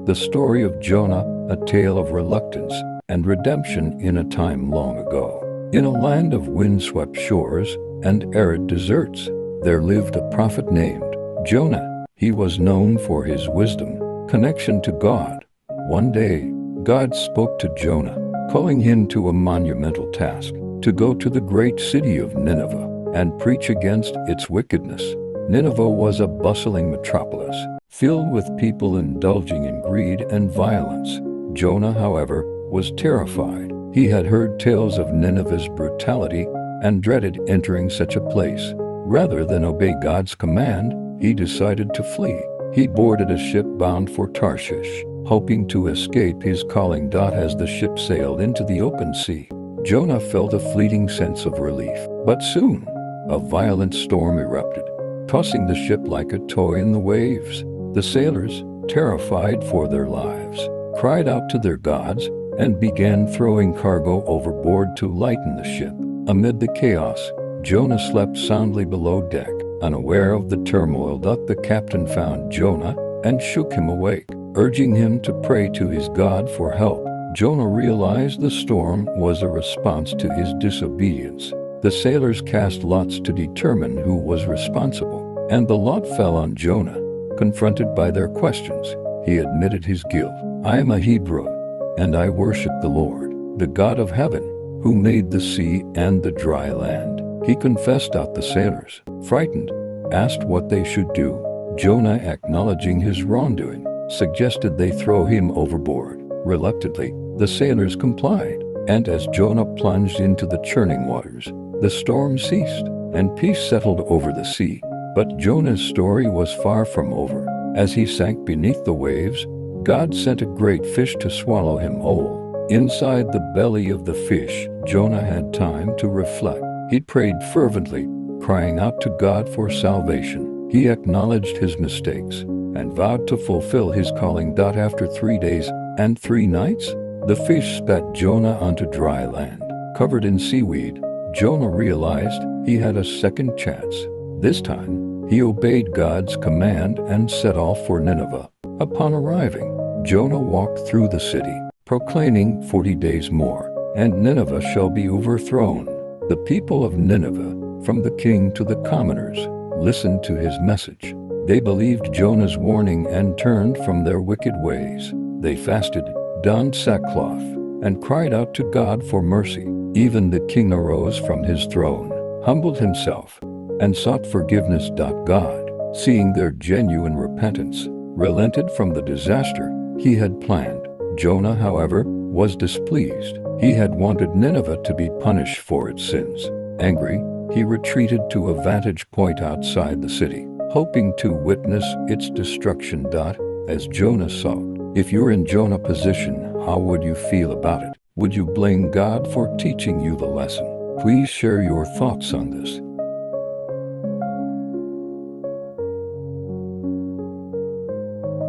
The story of Jonah, a tale of reluctance and redemption in a time long ago. In a land of windswept shores and arid deserts, there lived a prophet named Jonah. He was known for his wisdom, connection to God. One day, God spoke to Jonah, calling him to a monumental task, to go to the great city of Nineveh and preach against its wickedness. Nineveh was a bustling metropolis, filled with people indulging in greed and violence. Jonah, however, was terrified. He had heard tales of Nineveh's brutality and dreaded entering such a place. Rather than obey God's command, he decided to flee. He boarded a ship bound for Tarshish, hoping to escape his calling. As the ship sailed into the open sea, Jonah felt a fleeting sense of relief. But soon, a violent storm erupted, tossing the ship like a toy in the waves. The sailors, terrified for their lives, cried out to their gods and began throwing cargo overboard to lighten the ship. Amid the chaos, Jonah slept soundly below deck, unaware of the turmoil. The captain found Jonah and shook him awake, urging him to pray to his God for help. Jonah realized the storm was a response to his disobedience. The sailors cast lots to determine who was responsible, and the lot fell on Jonah. Confronted by their questions, he admitted his guilt. "I am a Hebrew, and I worship the Lord, the God of heaven, who made the sea and the dry land." He confessed. The sailors, frightened, asked what they should do. Jonah, acknowledging his wrongdoing, suggested they throw him overboard. Reluctantly, the sailors complied, and as Jonah plunged into the churning waters, the storm ceased, and peace settled over the sea. But Jonah's story was far from over. As he sank beneath the waves, God sent a great fish to swallow him whole. Inside the belly of the fish, Jonah had time to reflect. He prayed fervently, crying out to God for salvation. He acknowledged his mistakes and vowed to fulfill his calling. After 3 days and 3 nights, the fish spat Jonah onto dry land. Covered in seaweed, Jonah realized he had a second chance. This time, he obeyed God's command and set off for Nineveh. Upon arriving, Jonah walked through the city, proclaiming, 40 days more, and Nineveh shall be overthrown. The people of Nineveh, from the king to the commoners, listened to his message. They believed Jonah's warning and turned from their wicked ways. They fasted, donned sackcloth, and cried out to God for mercy. Even the king arose from his throne, humbled himself, and sought forgiveness. God, seeing their genuine repentance, relented from the disaster he had planned. Jonah, however, was displeased. He had wanted Nineveh to be punished for its sins. Angry, he retreated to a vantage point outside the city, hoping to witness its destruction. As Jonah saw, if you're in Jonah's position, how would you feel about it? Would you blame God for teaching you the lesson? Please share your thoughts on this.